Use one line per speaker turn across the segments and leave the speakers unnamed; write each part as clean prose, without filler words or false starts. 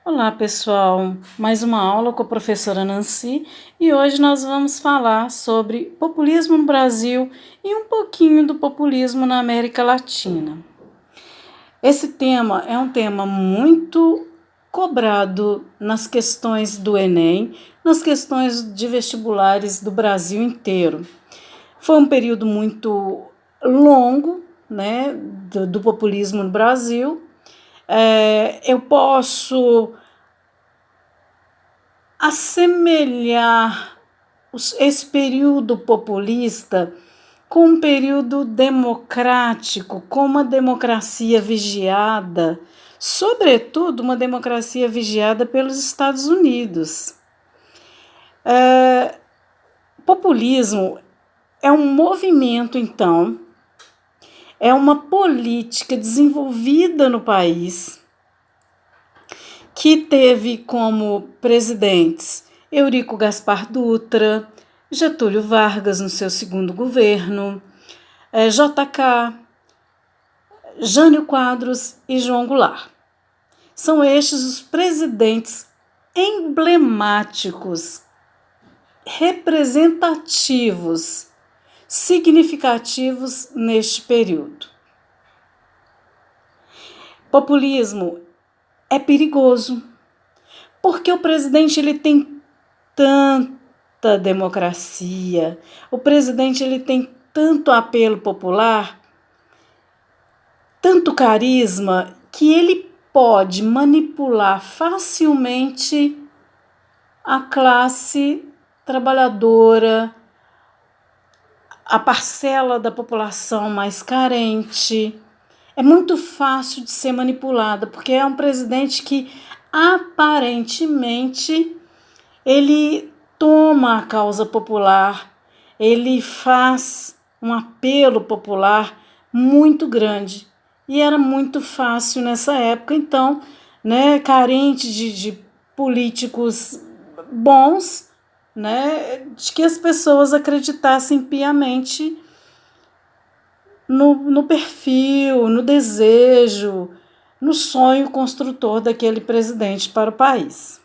Olá, pessoal! Mais uma aula com a professora Nancy e hoje nós vamos falar sobre populismo no Brasil e um pouquinho do populismo na América Latina. Esse tema é um tema muito cobrado nas questões do Enem, nas questões de vestibulares do Brasil inteiro. Foi um período muito longo, né, do populismo no Brasil. Eu posso assemelhar esse período populista com um período democrático, com uma democracia vigiada, sobretudo uma democracia vigiada pelos Estados Unidos. Populismo é um movimento, então, é uma política desenvolvida no país que teve como presidentes Eurico Gaspar Dutra, Getúlio Vargas no seu segundo governo, JK, Jânio Quadros e João Goulart. São estes os presidentes emblemáticos, representativos, significativos neste período. Populismo é perigoso, porque o presidente ele tem tanta democracia, o presidente ele tem tanto apelo popular, tanto carisma, que ele pode manipular facilmente a classe trabalhadora, a parcela da população mais carente. É muito fácil de ser manipulada, porque é um presidente que aparentemente ele toma a causa popular, ele faz um apelo popular muito grande. E era muito fácil nessa época, então, né, carente de políticos bons, né, de que as pessoas acreditassem piamente no perfil, no desejo, no sonho construtor daquele presidente para o país.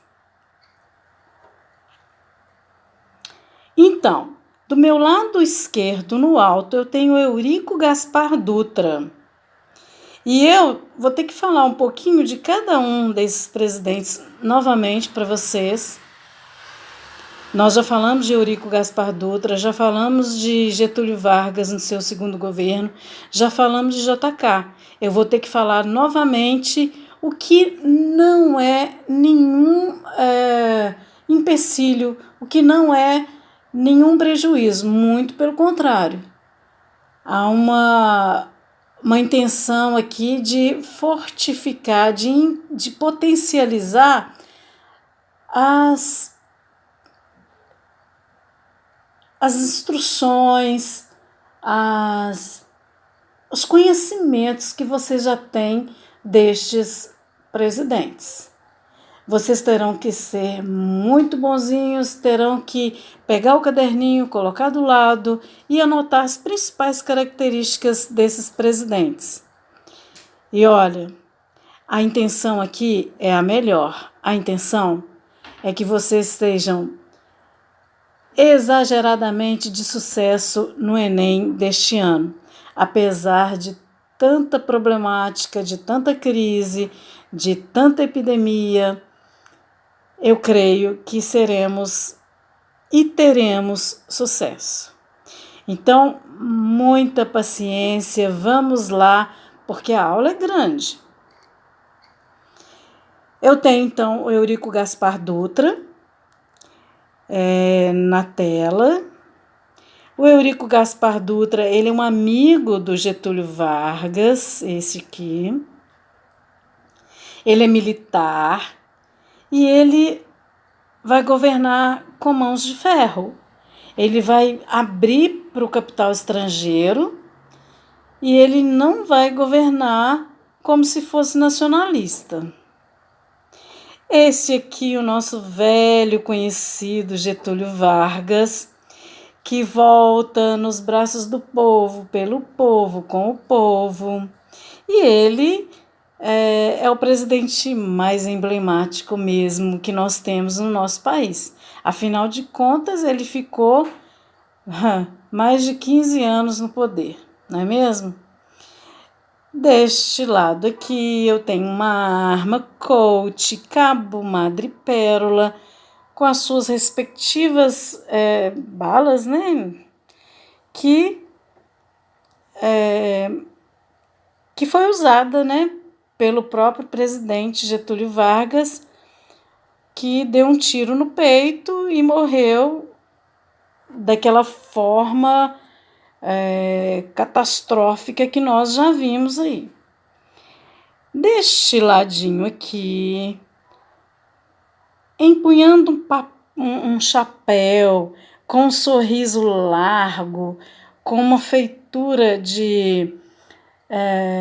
Então, do meu lado esquerdo, no alto, eu tenho Eurico Gaspar Dutra. E eu vou ter que falar um pouquinho de cada um desses presidentes novamente para vocês. Nós já falamos de Eurico Gaspar Dutra, já falamos de Getúlio Vargas no seu segundo governo, já falamos de JK. Eu vou ter que falar novamente o que não é nenhum empecilho, o que não é nenhum prejuízo, muito pelo contrário. Há uma intenção aqui de fortificar, de potencializar as instruções, os conhecimentos que você já tem destes presidentes. Vocês terão que ser muito bonzinhos, terão que pegar o caderninho, colocar do lado e anotar as principais características desses presidentes. E olha, a intenção aqui é a melhor. A intenção é que vocês estejam exageradamente de sucesso no Enem deste ano, apesar de tanta problemática, de tanta crise, de tanta epidemia. Eu creio que seremos e teremos sucesso. Então, muita paciência, vamos lá, porque a aula é grande. Eu tenho, então, o Eurico Gaspar Dutra na tela. O Eurico Gaspar Dutra, ele é um amigo do Getúlio Vargas, esse aqui. Ele é militar e ele vai governar com mãos de ferro. Ele vai abrir para o capital estrangeiro e ele não vai governar como se fosse nacionalista. Esse aqui, o nosso velho conhecido Getúlio Vargas, que volta nos braços do povo, pelo povo, com o povo. E ele é o presidente mais emblemático mesmo que nós temos no nosso país. Afinal de contas, ele ficou mais de 15 anos no poder, não é mesmo? Deste lado aqui eu tenho uma arma Colt, cabo madrepérola, com as suas respectivas balas, né? Que foi usada, né, pelo próprio presidente Getúlio Vargas, que deu um tiro no peito e morreu daquela forma catastrófica que nós já vimos aí. Deste ladinho aqui, empunhando um chapéu, com um sorriso largo, com uma feitura de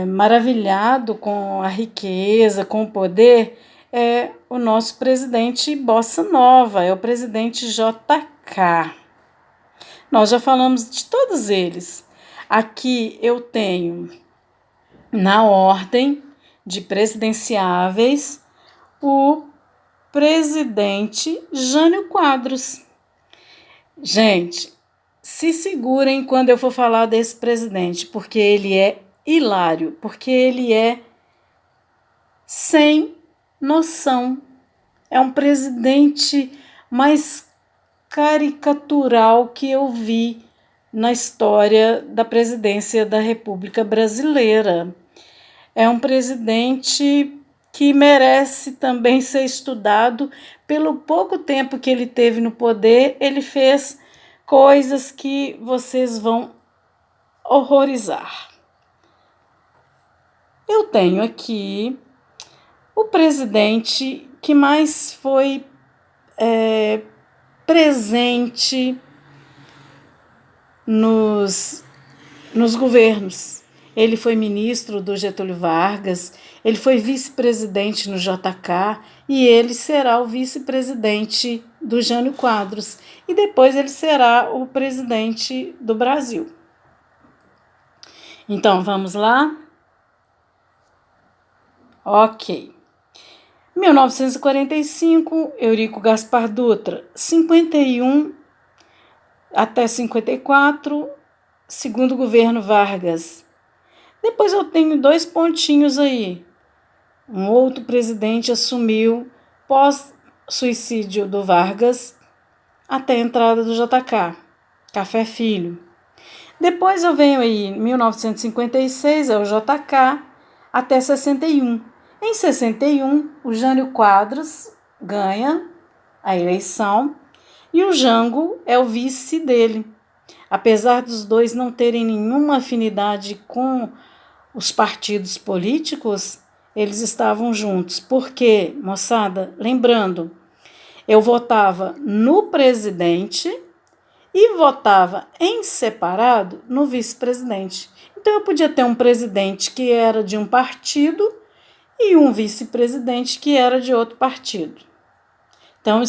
maravilhado com a riqueza, com o poder, é o nosso presidente Bossa Nova, é o presidente JK. Nós já falamos de todos eles. Aqui eu tenho, na ordem de presidenciáveis, o presidente Jânio Quadros. Gente, se segurem quando eu for falar desse presidente, porque ele é hilário, porque ele é sem noção. É um presidente mais caricatural que eu vi na história da presidência da República Brasileira. É um presidente que merece também ser estudado. Pelo pouco tempo que ele teve no poder, ele fez coisas que vocês vão horrorizar. Eu tenho aqui o presidente que mais foi presente nos governos. Ele foi ministro do Getúlio Vargas, ele foi vice-presidente no JK e ele será o vice-presidente do Jânio Quadros. E depois ele será o presidente do Brasil. Então, vamos lá? Ok. 1945, Eurico Gaspar Dutra, 51 até 54, segundo governo Vargas. Depois eu tenho 2 pontinhos aí. Um outro presidente assumiu pós-suicídio do Vargas até a entrada do JK, Café Filho. Depois eu venho aí, 1956 é o JK até 61. Em 61, o Jânio Quadros ganha a eleição e o Jango é o vice dele. Apesar dos dois não terem nenhuma afinidade com os partidos políticos, eles estavam juntos. Por quê, moçada? Lembrando, eu votava no presidente e votava em separado no vice-presidente. Então eu podia ter um presidente que era de um partido e um vice-presidente que era de outro partido. Então,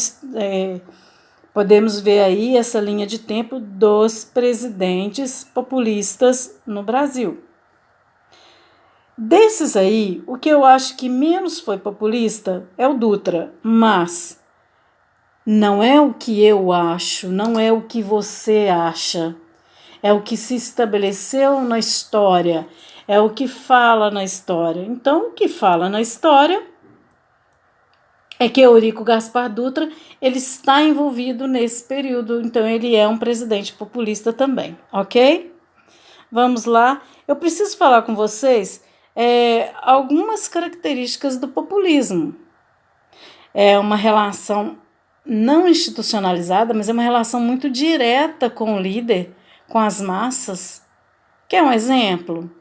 podemos ver aí essa linha de tempo dos presidentes populistas no Brasil. Desses aí, o que eu acho que menos foi populista é o Dutra, mas não é o que eu acho, não é o que você acha, é o que se estabeleceu na história, é o que fala na história. Então, o que fala na história é que Eurico Gaspar Dutra ele está envolvido nesse período, então ele é um presidente populista também, ok? Vamos lá. Eu preciso falar com vocês algumas características do populismo. É uma relação não institucionalizada, mas é uma relação muito direta com o líder, com as massas. Quer um exemplo?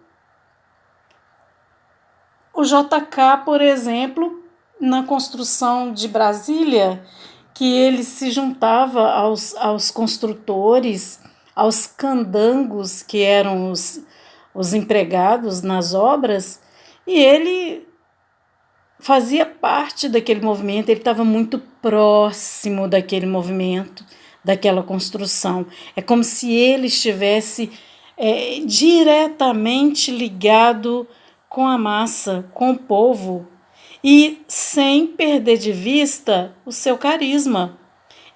O JK, por exemplo, na construção de Brasília, que ele se juntava aos construtores, aos candangos, que eram os empregados nas obras, e ele fazia parte daquele movimento, ele estava muito próximo daquele movimento, daquela construção. É como se ele estivesse diretamente ligado com a massa, com o povo, e sem perder de vista o seu carisma.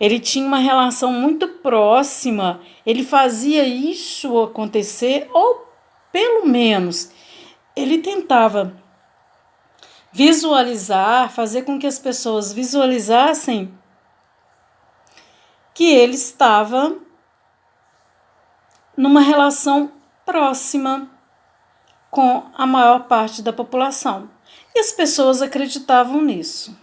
Ele tinha uma relação muito próxima, ele fazia isso acontecer, ou pelo menos ele tentava visualizar, fazer com que as pessoas visualizassem que ele estava numa relação próxima com a maior parte da população. E as pessoas acreditavam nisso.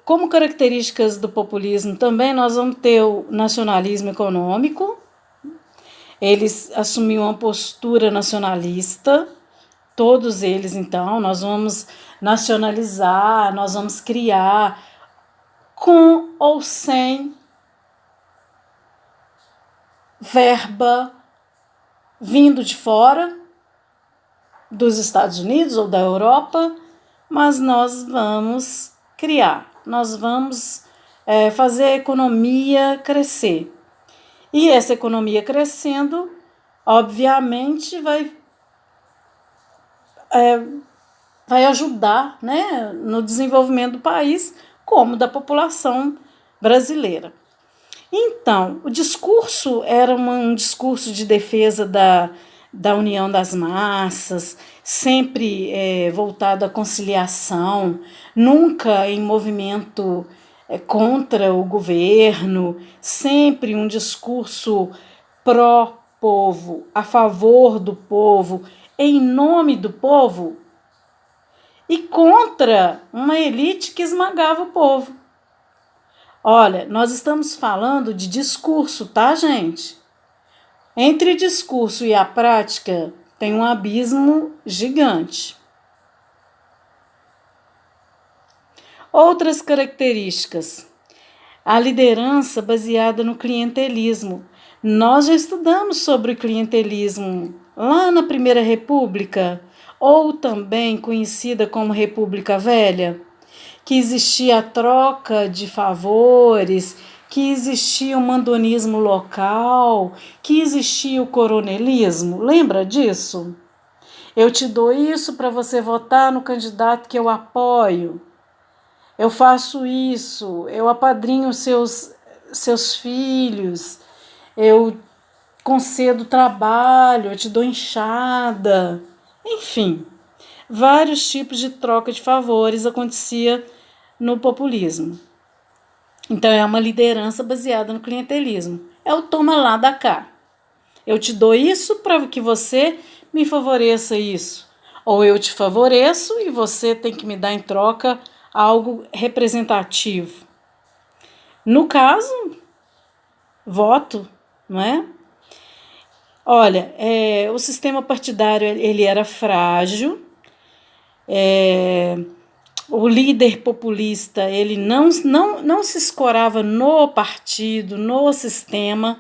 Como características do populismo também nós vamos ter o nacionalismo econômico. Eles assumiam uma postura nacionalista, todos eles. Então nós vamos nacionalizar, nós vamos criar, com ou sem verba vindo de fora, dos Estados Unidos ou da Europa, mas nós vamos criar, nós vamos fazer a economia crescer. E essa economia crescendo, obviamente, vai ajudar, né, no desenvolvimento do país, como da população brasileira. Então, o discurso era um discurso de defesa da união das massas, sempre voltado à conciliação, nunca em movimento contra o governo, sempre um discurso pró-povo, a favor do povo, em nome do povo, e contra uma elite que esmagava o povo. Olha, nós estamos falando de discurso, tá, gente? Entre o discurso e a prática tem um abismo gigante. Outras características. A liderança baseada no clientelismo. Nós já estudamos sobre o clientelismo lá na Primeira República, ou também conhecida como República Velha, que existia a troca de favores, que existia o mandonismo local, que existia o coronelismo. Lembra disso? Eu te dou isso para você votar no candidato que eu apoio. Eu faço isso, eu apadrinho seus filhos, eu concedo trabalho, eu te dou enxada. Enfim, vários tipos de troca de favores acontecia no populismo. Então é uma liderança baseada no clientelismo. É o toma lá, dá cá. Eu te dou isso para que você me favoreça isso. Ou eu te favoreço e você tem que me dar em troca algo representativo. No caso, voto, não é? Olha, o sistema partidário ele era frágil, o líder populista ele não se escorava no partido, no sistema,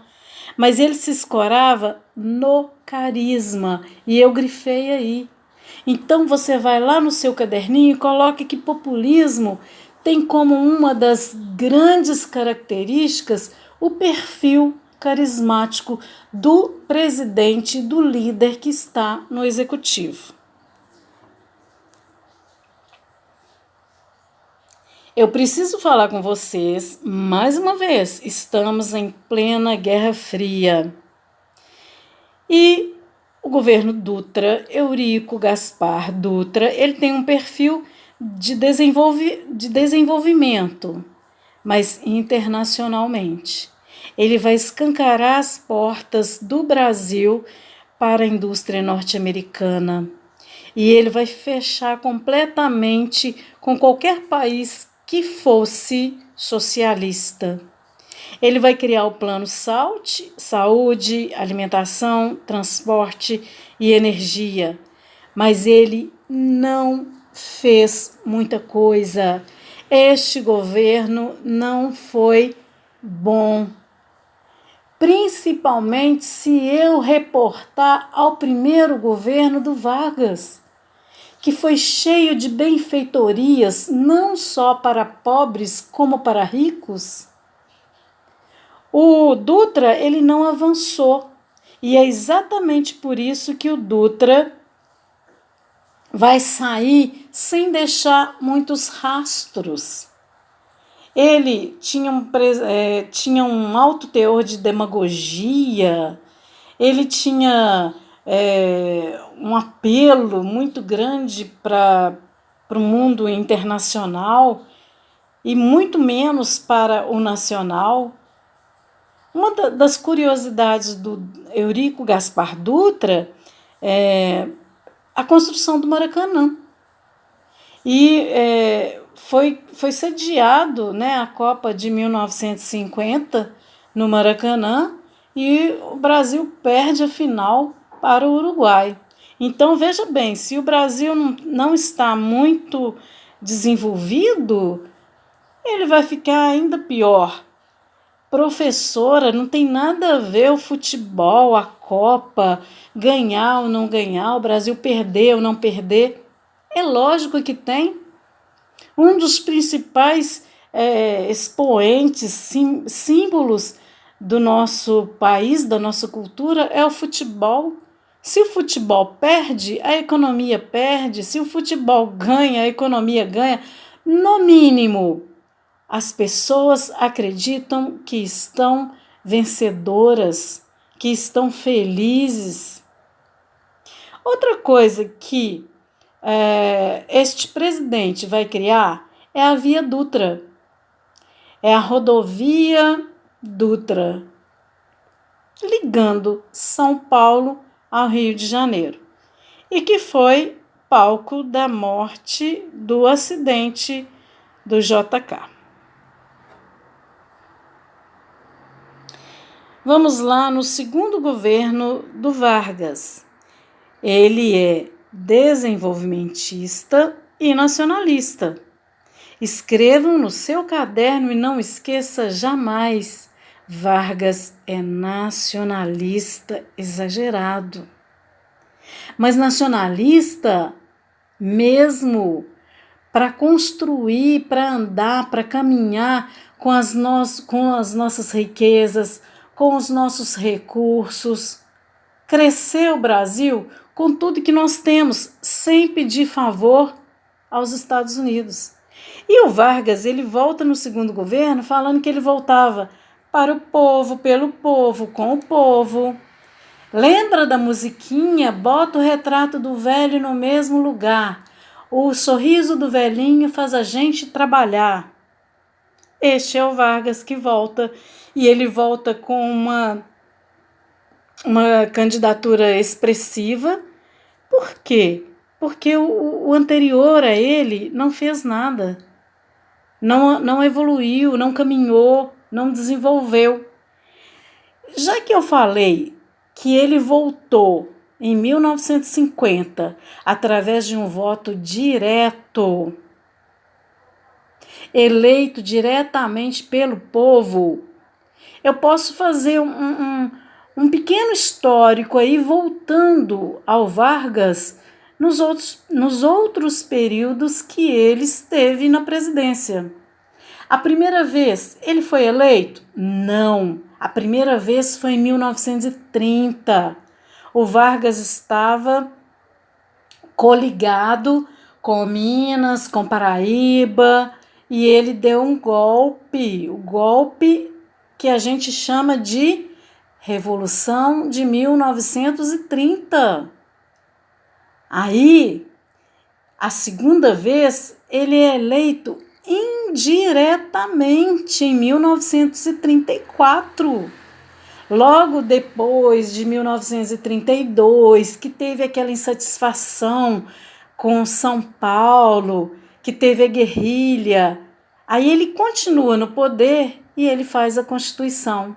mas ele se escorava no carisma, e eu grifei aí. Então você vai lá no seu caderninho e coloque que populismo tem como uma das grandes características o perfil carismático do presidente, do líder que está no executivo. Eu preciso falar com vocês, mais uma vez, estamos em plena Guerra Fria. E o governo Dutra, Eurico Gaspar Dutra, ele tem um perfil de desenvolvimento, mas internacionalmente. Ele vai escancarar as portas do Brasil para a indústria norte-americana. E ele vai fechar completamente com qualquer país que fosse socialista. Ele vai criar o plano saúde, alimentação, transporte e energia, mas ele não fez muita coisa. Este governo não foi bom, principalmente se eu reportar ao primeiro governo do Vargas, que foi cheio de benfeitorias, não só para pobres como para ricos. O Dutra, ele não avançou. E é exatamente por isso que o Dutra vai sair sem deixar muitos rastros. Ele tinha um alto teor de demagogia, ele tinha um apelo muito grande para o mundo internacional e muito menos para o nacional. Uma das curiosidades do Eurico Gaspar Dutra é a construção do Maracanã. E foi sediado, né, a Copa de 1950 no Maracanã e o Brasil perde a final para o Uruguai. Então, veja bem, se o Brasil não está muito desenvolvido, ele vai ficar ainda pior. Professora, não tem nada a ver o futebol, a Copa, ganhar ou não ganhar, o Brasil perder ou não perder. É lógico que tem. Um dos principais expoentes, símbolos do nosso país, da nossa cultura, é o futebol. Se o futebol perde, a economia perde. Se o futebol ganha, a economia ganha. No mínimo, as pessoas acreditam que estão vencedoras, que estão felizes. Outra coisa que este presidente vai criar é a Via Dutra. É a rodovia Dutra, ligando São Paulo ao Rio de Janeiro. E que foi palco da morte do acidente do JK. Vamos lá no segundo governo do Vargas. Ele é desenvolvimentista e nacionalista. Escrevam no seu caderno e não esqueça jamais: Vargas é nacionalista exagerado. Mas nacionalista mesmo para construir, para andar, para caminhar com as nossas riquezas, com os nossos recursos. Crescer o Brasil com tudo que nós temos, sem pedir favor aos Estados Unidos. E o Vargas, ele volta no segundo governo falando que ele voltava para o povo, pelo povo, com o povo. Lembra da musiquinha? Bota o retrato do velho no mesmo lugar. O sorriso do velhinho faz a gente trabalhar. Este é o Vargas que volta, e ele volta com uma candidatura expressiva. Por quê? Porque o anterior a ele não fez nada, não evoluiu, não caminhou, não desenvolveu. Já que eu falei que ele voltou em 1950 através de um voto direto, eleito diretamente pelo povo, eu posso fazer um pequeno histórico aí, voltando ao Vargas nos outros períodos que ele esteve na presidência. A primeira vez ele foi eleito? Não. A primeira vez foi em 1930. O Vargas estava coligado com Minas, com Paraíba, e ele deu um golpe, o golpe que a gente chama de Revolução de 1930. Aí, a segunda vez, ele é eleito indiretamente em 1934. Logo depois de 1932, que teve aquela insatisfação com São Paulo, que teve a guerrilha. Aí ele continua no poder e ele faz a Constituição.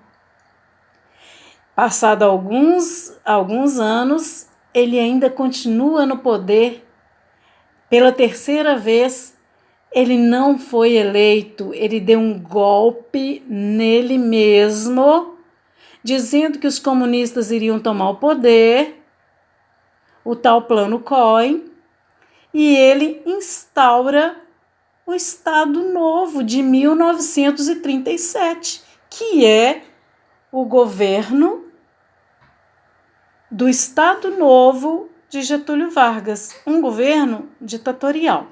Passado alguns anos, ele ainda continua no poder. Pela terceira vez, ele não foi eleito, ele deu um golpe nele mesmo, dizendo que os comunistas iriam tomar o poder, o tal Plano Cohen, e ele instaura o Estado Novo de 1937, que é o governo do Estado Novo de Getúlio Vargas, um governo ditatorial.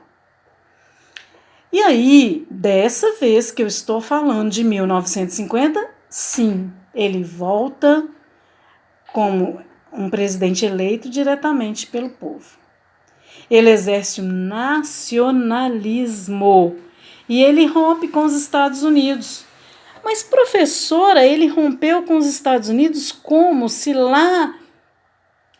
E aí, dessa vez que eu estou falando de 1950, sim, ele volta como um presidente eleito diretamente pelo povo. Ele exerce o nacionalismo e ele rompe com os Estados Unidos. Mas, professora, ele rompeu com os Estados Unidos como se lá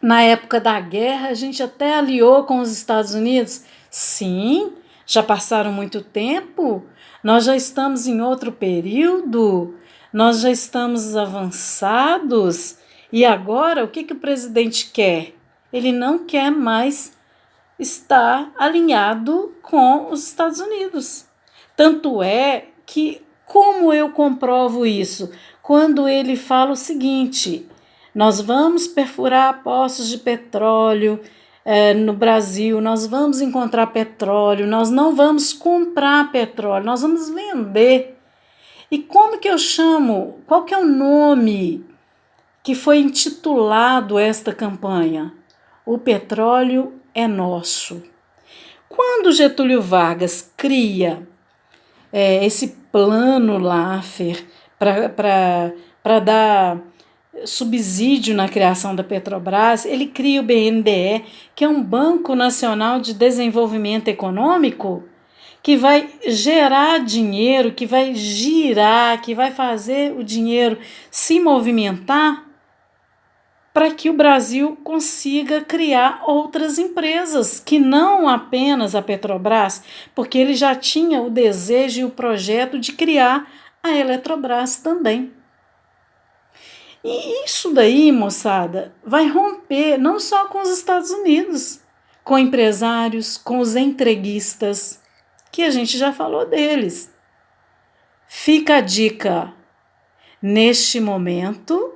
na época da guerra a gente até aliou com os Estados Unidos? Sim, já passaram muito tempo, nós já estamos em outro período, nós já estamos avançados. E agora, o que o presidente quer? Ele não quer mais estar alinhado com os Estados Unidos. Tanto é que, como eu comprovo isso? Quando ele fala o seguinte: nós vamos perfurar poços de petróleo no Brasil, nós vamos encontrar petróleo, nós não vamos comprar petróleo, nós vamos vender. E como que eu chamo? Qual que é o nome que foi intitulado esta campanha? O petróleo é nosso. Quando Getúlio Vargas cria esse plano Laffer para dar subsídio na criação da Petrobras, ele cria o BNDE, que é um Banco Nacional de Desenvolvimento Econômico, que vai gerar dinheiro, que vai girar, que vai fazer o dinheiro se movimentar para que o Brasil consiga criar outras empresas, que não apenas a Petrobras, porque ele já tinha o desejo e o projeto de criar a Eletrobras também. E isso daí, moçada, vai romper não só com os Estados Unidos, com empresários, com os entreguistas, que a gente já falou deles. Fica a dica, neste momento,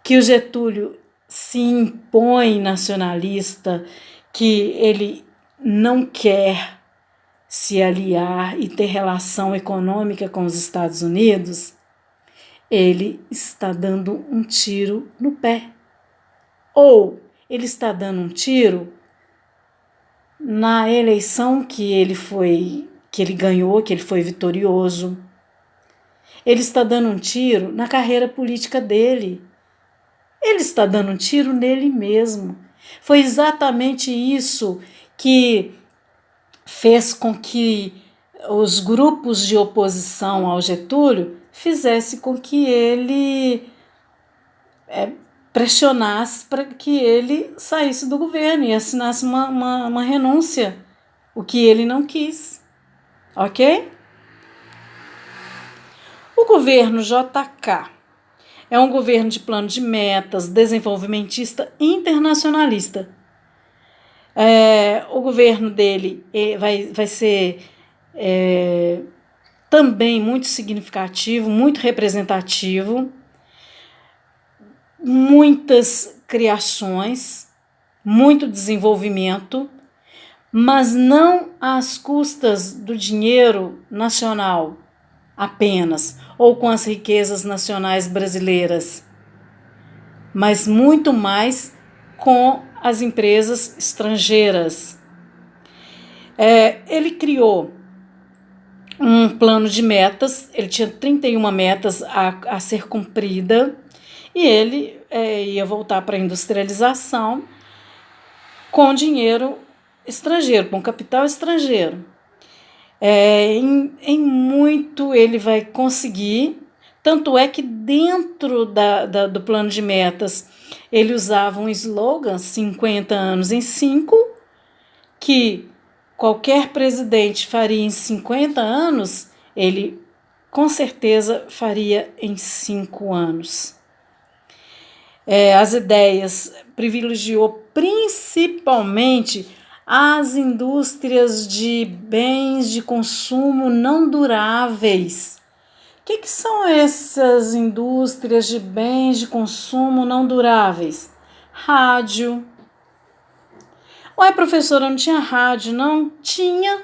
que o Getúlio se impõe nacionalista, que ele não quer se aliar e ter relação econômica com os Estados Unidos, ele está dando um tiro no pé. Ou ele está dando um tiro na eleição que ele ganhou, que ele foi vitorioso. Ele está dando um tiro na carreira política dele. Ele está dando um tiro nele mesmo. Foi exatamente isso que fez com que os grupos de oposição ao Getúlio fizesse com que ele pressionasse para que ele saísse do governo e assinasse uma renúncia, o que ele não quis, ok? O governo JK é um governo de plano de metas, desenvolvimentista internacionalista. O governo dele vai ser também muito significativo, muito representativo, muitas criações, muito desenvolvimento, mas não às custas do dinheiro nacional apenas, ou com as riquezas nacionais brasileiras, mas muito mais com as empresas estrangeiras. Ele criou um plano de metas, ele tinha 31 metas a ser cumprida, e ele ia voltar para a industrialização com dinheiro estrangeiro, com capital estrangeiro. Em muito ele vai conseguir, tanto é que dentro do plano de metas ele usava um slogan 50 anos em 5, que qualquer presidente faria em 50 anos, ele com certeza faria em 5 anos. As ideias privilegiou principalmente as indústrias de bens de consumo não duráveis. O que são essas indústrias de bens de consumo não duráveis? Rádio. Ué, professora, não tinha rádio, não? Tinha.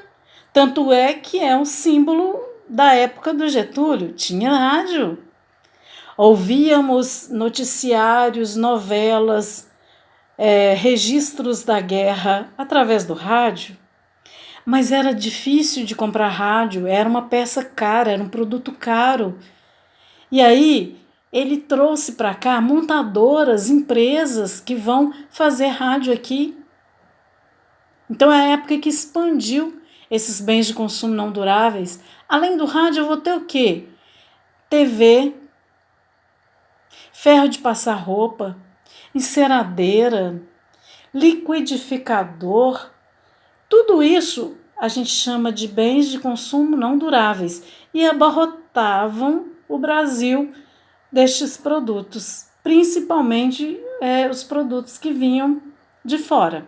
Tanto é que é um símbolo da época do Getúlio. Tinha rádio. Ouvíamos noticiários, novelas, registros da guerra através do rádio, mas era difícil de comprar rádio, era uma peça cara, era um produto caro. E aí ele trouxe para cá montadoras, empresas que vão fazer rádio aqui. Então é a época que expandiu esses bens de consumo não duráveis. Além do rádio, eu vou ter o quê? TV, ferro de passar roupa, enceradeira, liquidificador. Tudo isso a gente chama de bens de consumo não duráveis e abarrotavam o Brasil destes produtos, principalmente os produtos que vinham de fora.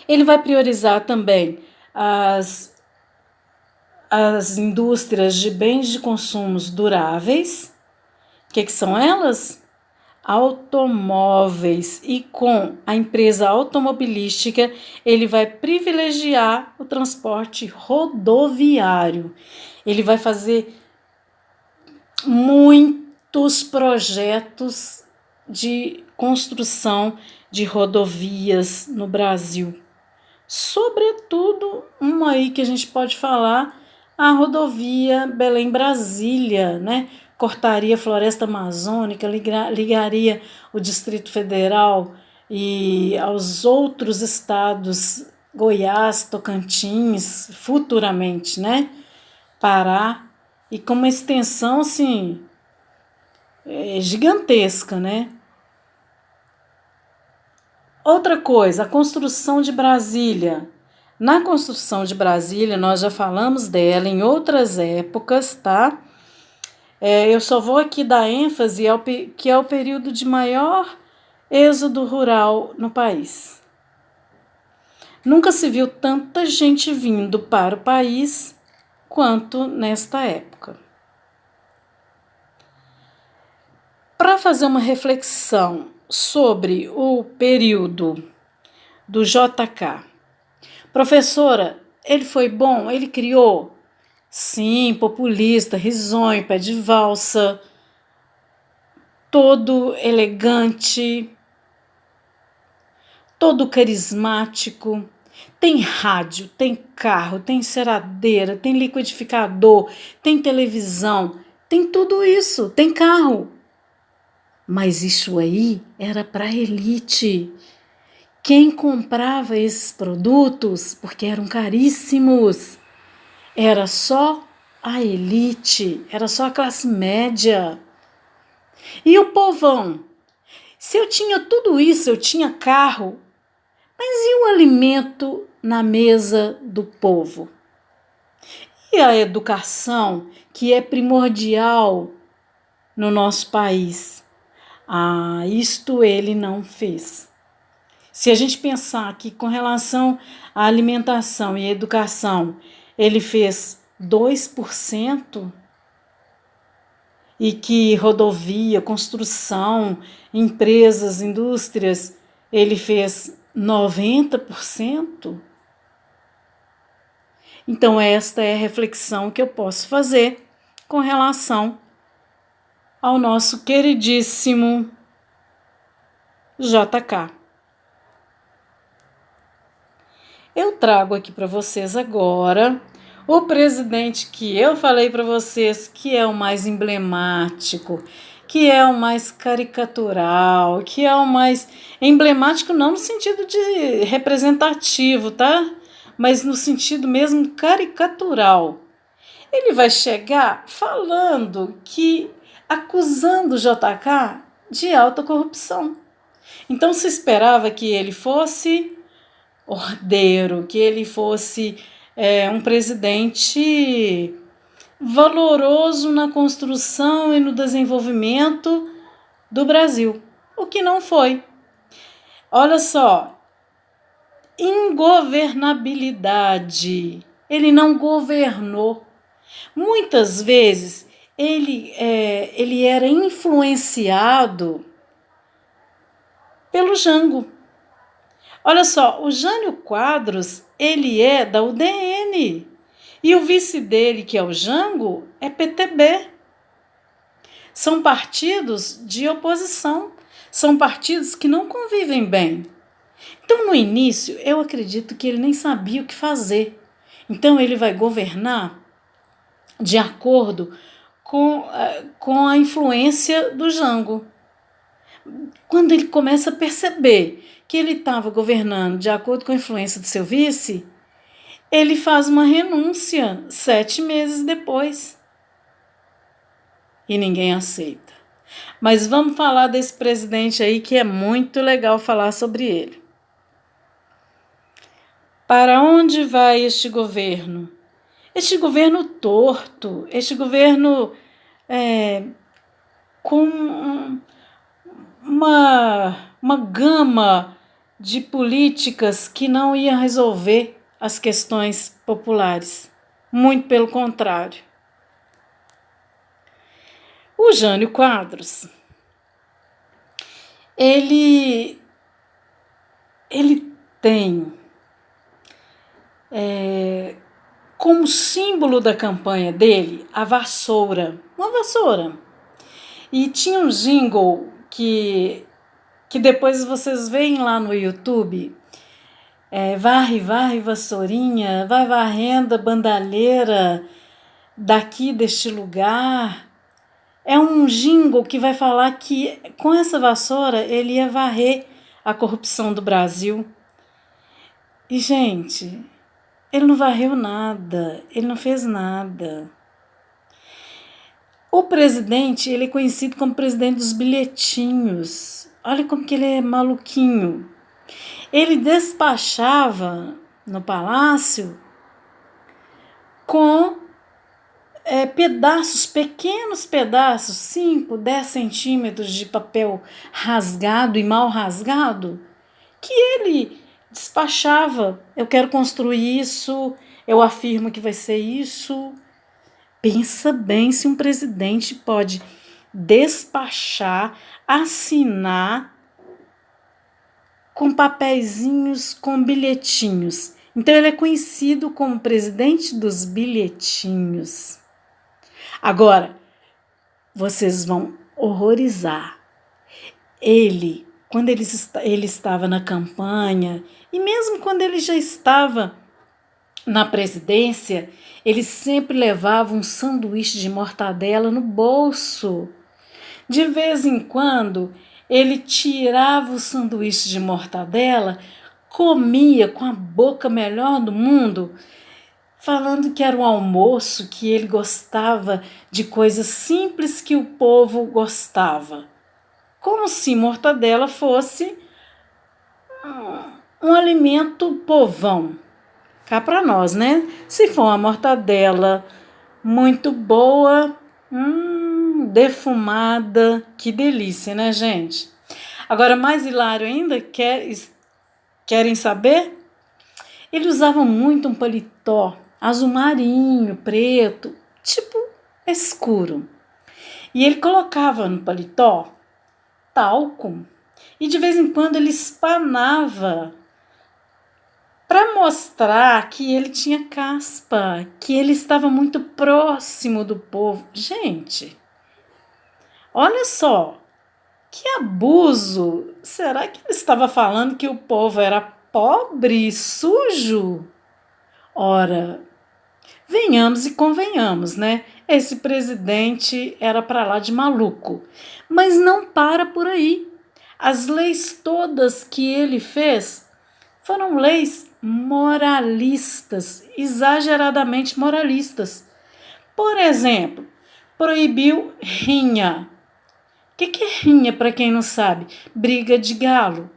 Ele vai priorizar também as indústrias de bens de consumos duráveis. O que são elas? Automóveis. E com a empresa automobilística, ele vai privilegiar o transporte rodoviário. Ele vai fazer muitos projetos de construção de rodovias no Brasil. Sobretudo, uma aí que a gente pode falar, a rodovia Belém-Brasília, né? Cortaria a floresta amazônica, ligaria o Distrito Federal e aos outros estados, Goiás, Tocantins, futuramente, né? Pará, e com uma extensão, assim, gigantesca, né? Outra coisa, a construção de Brasília. Na construção de Brasília, nós já falamos dela em outras épocas, tá? Eu só vou aqui dar ênfase que é o período de maior êxodo rural no país. Nunca se viu tanta gente vindo para o país quanto nesta época. Para fazer uma reflexão sobre o período do JK, professora, ele foi bom? Ele criou? Sim, populista, risonho, pé de valsa, todo elegante, todo carismático. Tem rádio, tem carro, tem enceradeira, tem liquidificador, tem televisão, tem tudo isso, tem carro. Mas isso aí era para a elite. Quem comprava esses produtos, porque eram caríssimos, era só a elite, era só a classe média. E o povão? Se eu tinha tudo isso, eu tinha carro, mas e o alimento na mesa do povo? E a educação, que é primordial no nosso país? Isto ele não fez. Se a gente pensar que com relação à alimentação e à educação, ele fez 2%, e que rodovia, construção, empresas, indústrias, ele fez 90%, então esta é a reflexão que eu posso fazer com relação ao nosso queridíssimo JK. Eu trago aqui para vocês agora o presidente que eu falei para vocês que é o mais emblemático, que é o mais caricatural, que é o mais emblemático não no sentido de representativo, tá? Mas no sentido mesmo caricatural. Ele vai chegar falando acusando o JK de alta corrupção. Então se esperava que ele fosse ordeiro, que ele fosse um presidente valoroso na construção e no desenvolvimento do Brasil, o que não foi. Olha só, ingovernabilidade, ele não governou. Muitas vezes ele era influenciado pelo Jango. Olha só, o Jânio Quadros, ele é da UDN e o vice dele, que é o Jango, é PTB. São partidos de oposição, são partidos que não convivem bem. Então, no início, eu acredito que ele nem sabia o que fazer. Então, ele vai governar de acordo com a influência do Jango. Quando ele começa a perceber que ele estava governando de acordo com a influência do seu vice, ele faz uma renúncia 7 meses depois. E ninguém aceita. Mas vamos falar desse presidente aí, que é muito legal falar sobre ele. Para onde vai este governo? Este governo torto, este governo com uma gama de políticas que não ia resolver as questões populares. Muito pelo contrário. O Jânio Quadros, ele tem como símbolo da campanha dele a vassoura, uma vassoura. E tinha um jingle que depois vocês veem lá no YouTube, varre, varre, vassourinha, vai varrendo a bandalheira daqui deste lugar. É um jingle que vai falar que com essa vassoura ele ia varrer a corrupção do Brasil. E, gente, ele não varreu nada, ele não fez nada. O presidente, ele é conhecido como presidente dos bilhetinhos. Olha como que ele é maluquinho. Ele despachava no palácio com pequenos pedaços, 5, 10 centímetros de papel rasgado e mal rasgado, que ele despachava. Eu quero construir isso, eu afirmo que vai ser isso. Pensa bem se um presidente pode despachar, assinar com papeizinhos, com bilhetinhos. Então ele é conhecido como presidente dos bilhetinhos. Agora, vocês vão horrorizar. Quando ele estava na campanha, e mesmo quando ele já estava na presidência, ele sempre levava um sanduíche de mortadela no bolso. De vez em quando, ele tirava o sanduíche de mortadela, comia com a boca melhor do mundo, falando que era um almoço, que ele gostava de coisas simples que o povo gostava. Como se mortadela fosse um alimento povão. Cá para nós, né? Se for uma mortadela muito boa, defumada, que delícia, né, gente? Agora, mais hilário ainda, querem saber? Ele usava muito um paletó azul marinho, preto, tipo escuro. E ele colocava no paletó talco e de vez em quando ele espanava para mostrar que ele tinha caspa, que ele estava muito próximo do povo. Gente, olha só, que abuso! Será que ele estava falando que o povo era pobre e sujo? Ora, venhamos e convenhamos, né? Esse presidente era para lá de maluco. Mas não para por aí. As leis todas que ele fez foram leis moralistas, exageradamente moralistas. Por exemplo, proibiu rinha. O que é rinha, para quem não sabe? Briga de galo.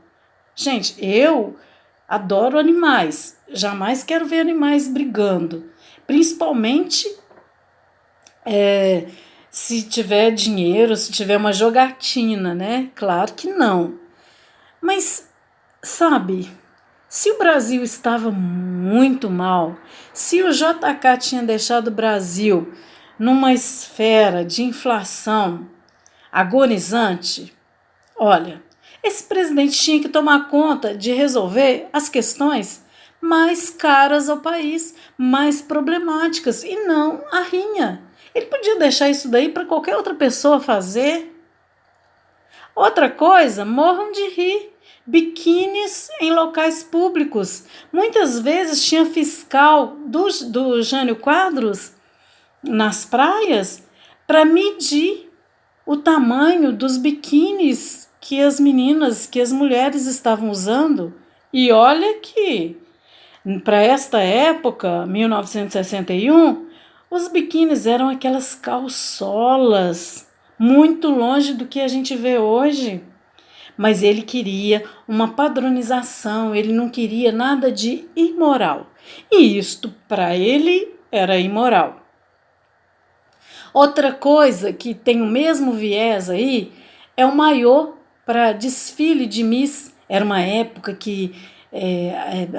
Gente, eu adoro animais. Jamais quero ver animais brigando. Principalmente se tiver dinheiro, se tiver uma jogatina, né? Claro que não. Mas, sabe, se o Brasil estava muito mal, se o JK tinha deixado o Brasil numa esfera de inflação agonizante, olha, esse presidente tinha que tomar conta de resolver as questões mais caras ao país, mais problemáticas, e não a rinha. Ele podia deixar isso daí para qualquer outra pessoa fazer. Outra coisa, morram de rir. Biquínis em locais públicos. Muitas vezes tinha fiscal do Jânio Quadros nas praias para medir o tamanho dos biquínis que as meninas, que as mulheres estavam usando. E olha que, para esta época, 1961, os biquínis eram aquelas calçolas, muito longe do que a gente vê hoje. Mas ele queria uma padronização, ele não queria nada de imoral. E isto, para ele, era imoral. Outra coisa que tem o mesmo viés aí é o maiô para desfile de Miss. Era uma época que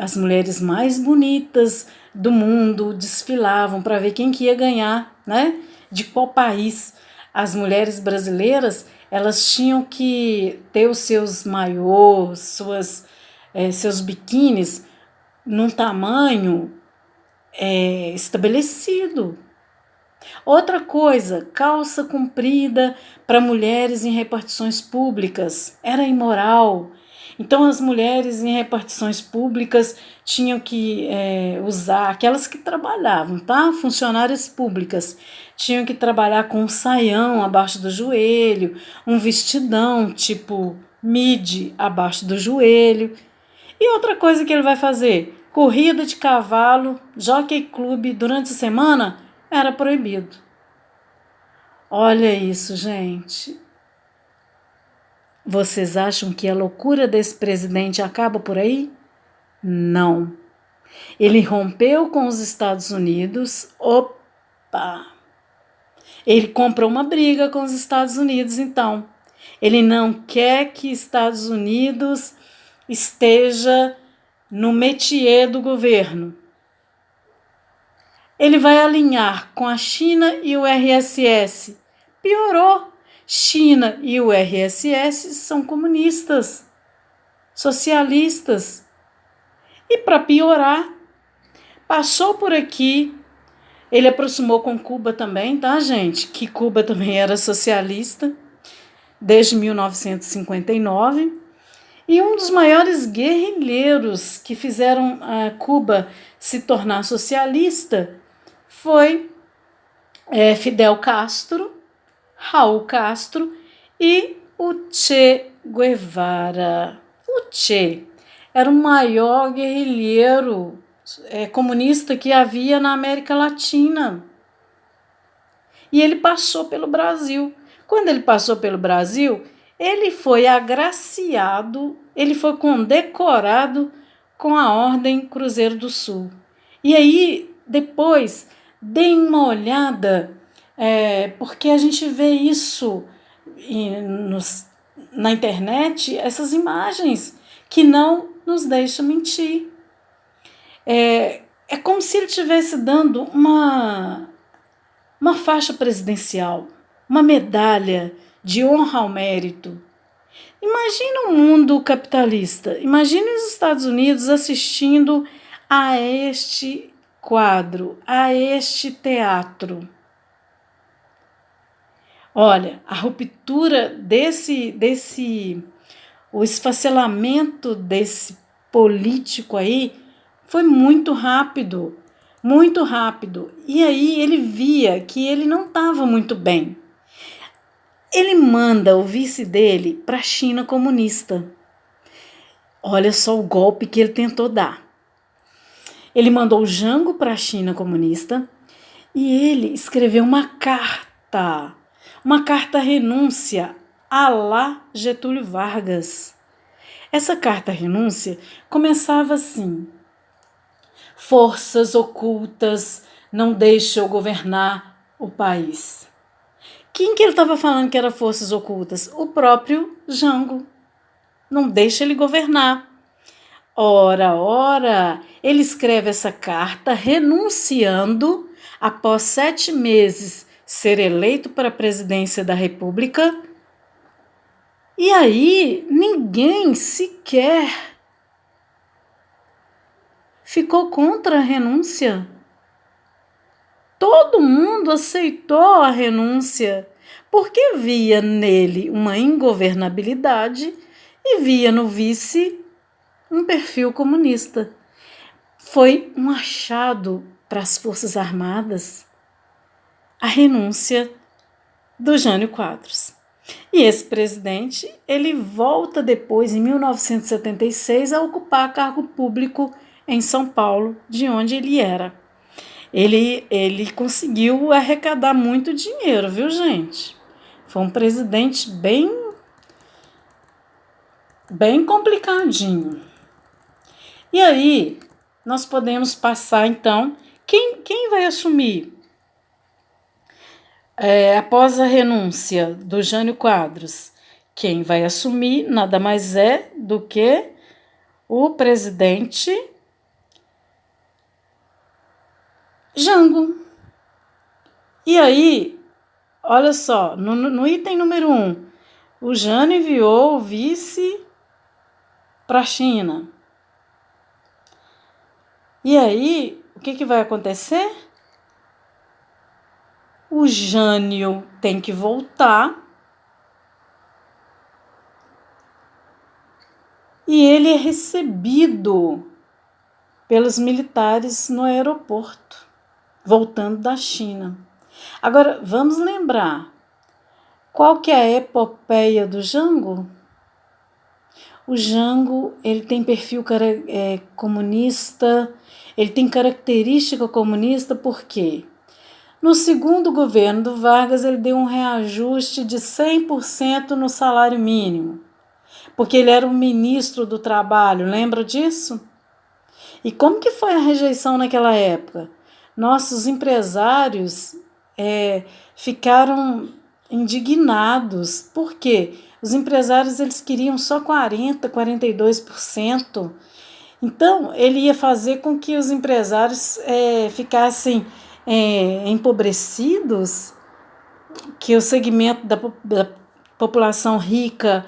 as mulheres mais bonitas do mundo desfilavam para ver quem que ia ganhar, né? De qual país. As mulheres brasileiras, elas tinham que ter os seus maiôs, seus biquínis num tamanho estabelecido. Outra coisa, calça comprida para mulheres em repartições públicas era imoral. Então as mulheres em repartições públicas tinham que usar, aquelas que trabalhavam, tá? Funcionárias públicas, tinham que trabalhar com um saião abaixo do joelho, um vestidão tipo midi abaixo do joelho. E outra coisa que ele vai fazer, corrida de cavalo, jockey club durante a semana, era proibido. Olha isso, gente. Vocês acham que a loucura desse presidente acaba por aí? Não. Ele rompeu com os Estados Unidos. Opa! Ele comprou uma briga com os Estados Unidos, então. Ele não quer que Estados Unidos esteja no métier do governo. Ele vai alinhar com a China e o RSS. Piorou. China e o RSS são comunistas, socialistas. E para piorar, passou por aqui, ele aproximou com Cuba também, tá, gente? Que Cuba também era socialista desde 1959. E um dos maiores guerrilheiros que fizeram a Cuba se tornar socialista foi Fidel Castro, Raul Castro e o Che Guevara. O Che era o maior guerrilheiro comunista que havia na América Latina. E ele passou pelo Brasil. Quando ele passou pelo Brasil, ele foi agraciado, ele foi condecorado com a Ordem Cruzeiro do Sul. E aí, depois, deem uma olhada, porque a gente vê isso na internet, essas imagens que não nos deixam mentir. É como se ele estivesse dando uma faixa presidencial, uma medalha de honra ao mérito. Imagina um mundo capitalista, imagine os Estados Unidos assistindo a este quadro, a este teatro. Olha, a ruptura o esfacelamento desse político aí foi muito rápido, muito rápido. E aí ele via que ele não estava muito bem. Ele manda o vice dele para a China comunista. Olha só o golpe que ele tentou dar. Ele mandou o Jango para a China comunista e ele escreveu uma carta renúncia à lá Getúlio Vargas. Essa carta renúncia começava assim: forças ocultas não deixam eu governar o país. Quem que ele estava falando que eram forças ocultas? O próprio Jango. Não deixa ele governar. Ora, ele escreve essa carta renunciando após 7 meses ser eleito para a presidência da República. E aí ninguém sequer ficou contra a renúncia. todo mundo aceitou a renúncia porque via nele uma ingovernabilidade e via no vice um perfil comunista. Foi um achado para as Forças Armadas a renúncia do Jânio Quadros. E esse presidente, ele volta depois, em 1976, a ocupar cargo público em São Paulo, de onde ele era. Ele conseguiu arrecadar muito dinheiro, viu, gente? Foi um presidente bem complicadinho. E aí, nós podemos passar, então, quem vai assumir? Após a renúncia do Jânio Quadros, quem vai assumir nada mais é do que o presidente Jango. E aí, olha só, no item número 1, o Jânio enviou o vice para a China. E aí, o que vai acontecer? O Jânio tem que voltar e ele é recebido pelos militares no aeroporto, voltando da China. Agora, vamos lembrar, qual que é a epopeia do Jango? O Jango, ele tem perfil comunista, ele tem característica comunista, por quê? No segundo governo do Vargas, ele deu um reajuste de 100% no salário mínimo, porque ele era o ministro do Trabalho, lembra disso? E como que foi a rejeição naquela época? Nossos empresários ficaram indignados. Por quê? Os empresários eles queriam só 40%, 42%. Então, ele ia fazer com que os empresários ficassem empobrecidos, que o segmento da população rica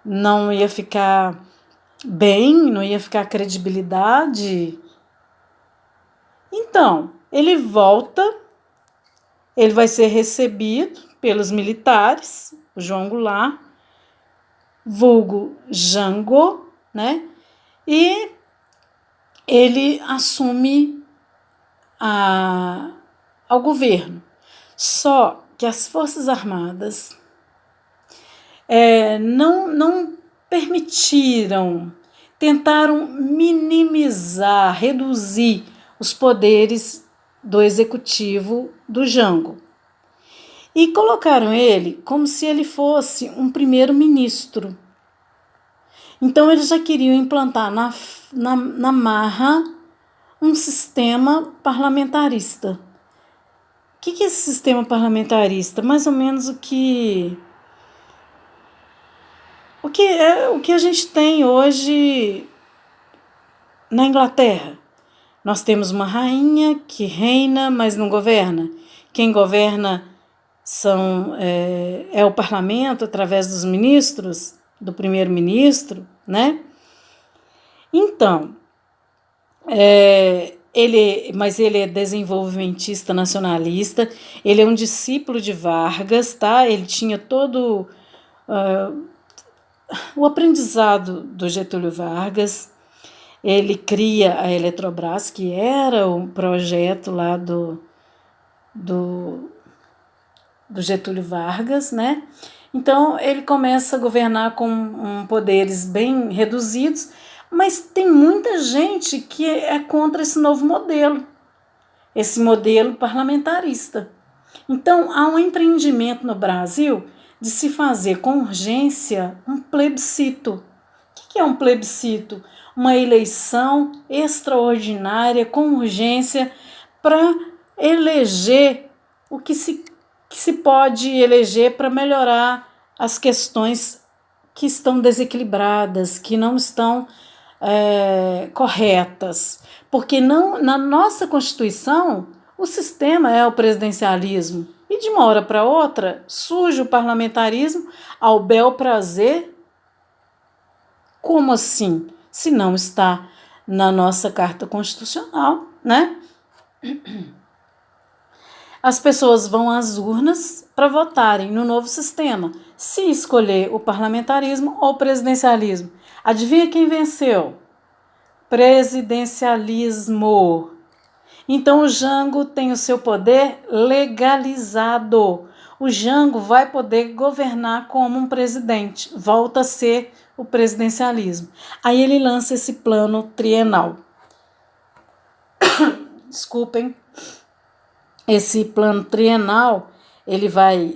não ia ficar bem, não ia ficar credibilidade. Então, ele volta, ele vai ser recebido pelos militares, o João Goulart, vulgo Jango, né? E ele assume ao governo. Só que as Forças Armadas não permitiram, tentaram minimizar, reduzir os poderes do executivo do Jango. E colocaram ele como se ele fosse um primeiro-ministro. Então, eles já queriam implantar na marra um sistema parlamentarista. O que é esse sistema parlamentarista? Mais ou menos o que a gente tem hoje na Inglaterra. Nós temos uma rainha que reina, mas não governa. Quem governa é o parlamento, através dos ministros, do primeiro-ministro, né? Então, mas ele é desenvolvimentista nacionalista, ele é um discípulo de Vargas, tá? Ele tinha todo o aprendizado do Getúlio Vargas. Ele cria a Eletrobras, que era o projeto lá do Getúlio Vargas, né? Então, ele começa a governar com poderes bem reduzidos, mas tem muita gente que é contra esse novo modelo, esse modelo parlamentarista. Então, há um empreendimento no Brasil de se fazer com urgência um plebiscito. O que é um plebiscito? Uma eleição extraordinária com urgência para eleger o que se pode eleger para melhorar as questões que estão desequilibradas, que não estão corretas. Porque na nossa Constituição, o sistema é o presidencialismo. E de uma hora para outra, surge o parlamentarismo ao bel prazer. Como assim? Se não está na nossa Carta Constitucional, né? As pessoas vão às urnas para votarem no novo sistema, se escolher o parlamentarismo ou o presidencialismo. Adivinha quem venceu? Presidencialismo. Então o Jango tem o seu poder legalizado. O Jango vai poder governar como um presidente, volta a ser o presidencialismo. Aí ele lança esse plano trienal. Desculpem. Esse plano trienal, ele vai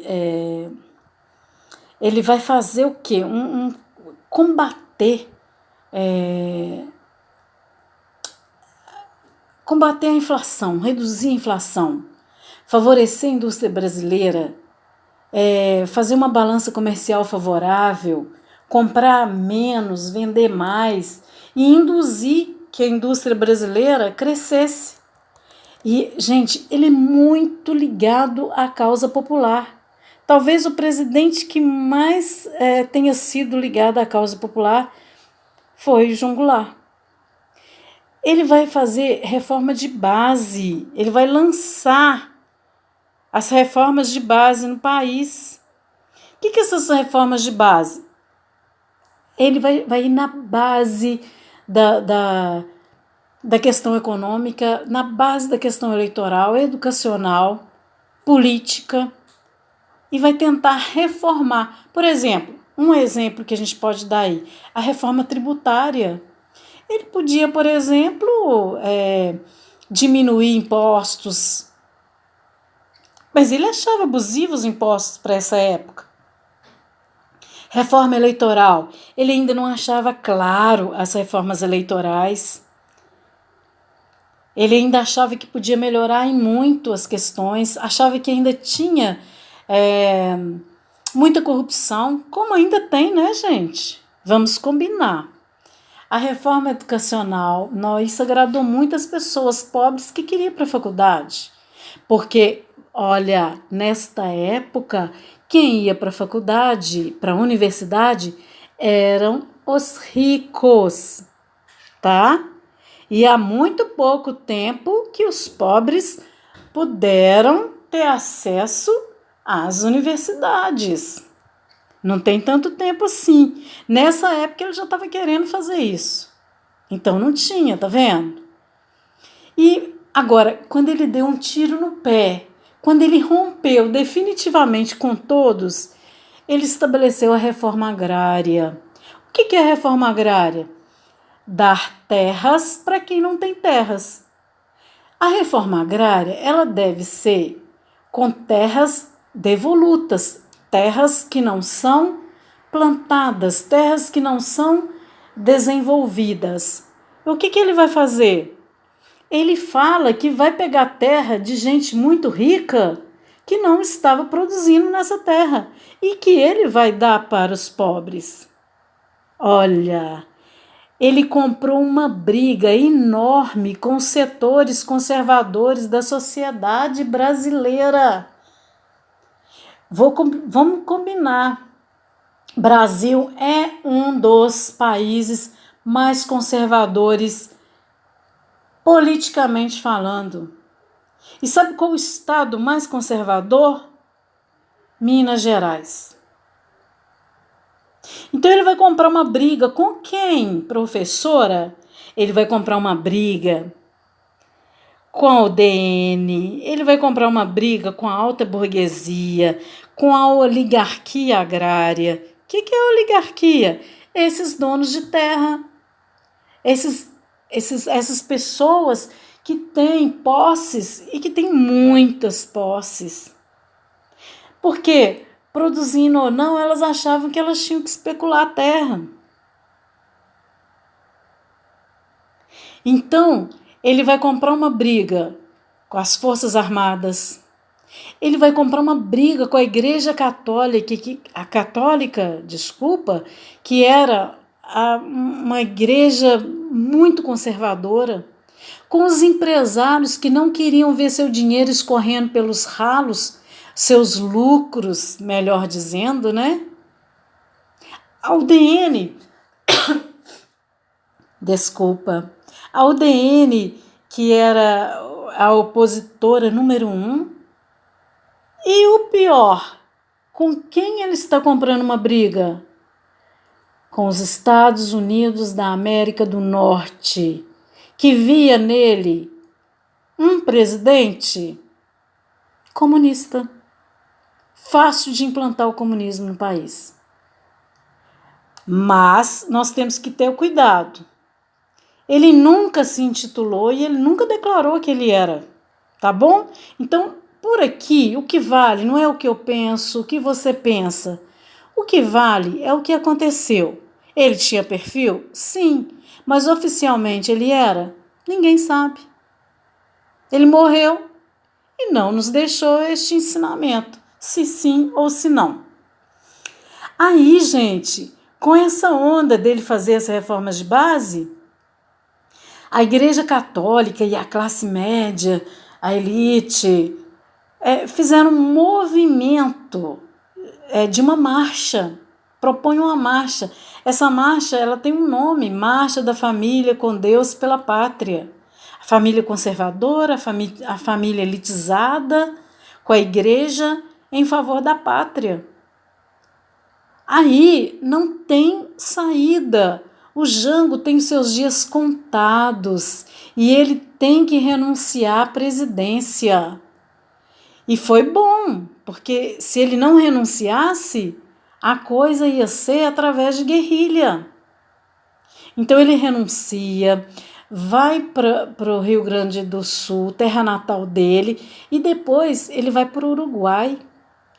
fazer o quê? Combater a inflação, reduzir a inflação, favorecer a indústria brasileira, fazer uma balança comercial favorável, comprar menos, vender mais e induzir que a indústria brasileira crescesse. E, gente, ele é muito ligado à causa popular. Talvez o presidente que mais tenha sido ligado à causa popular foi João Goulart. Ele vai fazer reforma de base, ele vai lançar as reformas de base no país. O que essas reformas de base? Ele vai ir na base da questão econômica, na base da questão eleitoral, educacional, política, e vai tentar reformar. Por exemplo, um exemplo que a gente pode dar aí, a reforma tributária. Ele podia, por exemplo, diminuir impostos, mas ele achava abusivos os impostos para essa época. Reforma eleitoral, ele ainda não achava claro as reformas eleitorais. Ele ainda achava que podia melhorar em muito as questões, achava que ainda tinha muita corrupção, como ainda tem, né, gente? Vamos combinar. A reforma educacional, isso agradou muitas pessoas pobres que queriam ir para a faculdade. Porque, olha, nesta época, quem ia para a faculdade, para a universidade, eram os ricos, tá? E há muito pouco tempo que os pobres puderam ter acesso às universidades. Não tem tanto tempo assim. Nessa época ele já estava querendo fazer isso. Então não tinha, tá vendo? E agora, quando ele deu um tiro no pé, quando ele rompeu definitivamente com todos, ele estabeleceu a reforma agrária. O que é a reforma agrária? Dar terras para quem não tem terras. A reforma agrária, ela deve ser com terras devolutas, terras que não são plantadas, terras que não são desenvolvidas. O que ele vai fazer? Ele fala que vai pegar terra de gente muito rica que não estava produzindo nessa terra e que ele vai dar para os pobres. Olha, ele comprou uma briga enorme com os setores conservadores da sociedade brasileira. Vamos combinar. Brasil é um dos países mais conservadores politicamente falando. E sabe qual é o estado mais conservador? Minas Gerais. Então ele vai comprar uma briga com quem, professora? Ele vai comprar uma briga com a UDN, ele vai comprar uma briga com a alta burguesia, com a oligarquia agrária. O que é oligarquia? Esses donos de terra, essas pessoas que têm posses e que têm muitas posses. Porque, produzindo ou não, elas achavam que elas tinham que especular a terra. Então, ele vai comprar uma briga com as Forças Armadas. Ele vai comprar uma briga com a Igreja Católica, que era uma igreja muito conservadora, com os empresários que não queriam ver seu dinheiro escorrendo pelos ralos, seus lucros, melhor dizendo, né? A UDN, a UDN, que era a opositora número 1, E o pior, com quem ele está comprando uma briga? Com os Estados Unidos da América do Norte, que via nele um presidente comunista. Fácil de implantar o comunismo no país. Mas nós temos que ter o cuidado. Ele nunca se intitulou e ele nunca declarou que ele era, tá bom? Então, por aqui, o que vale não é o que eu penso, o que você pensa. O que vale é o que aconteceu. Ele tinha perfil? Sim. Mas oficialmente ele era? Ninguém sabe. Ele morreu e não nos deixou este ensinamento, se sim ou se não. Aí, gente, com essa onda dele fazer as reformas de base, a Igreja Católica e a classe média, a elite, fizeram um movimento de uma marcha, propõe uma marcha. Essa marcha ela tem um nome, Marcha da Família com Deus pela Pátria. A família conservadora, a família elitizada, com a igreja em favor da pátria. Aí não tem saída. O Jango tem seus dias contados e ele tem que renunciar à presidência. E foi bom, porque se ele não renunciasse, a coisa ia ser através de guerrilha. Então ele renuncia, vai para o Rio Grande do Sul, terra natal dele, e depois ele vai para o Uruguai,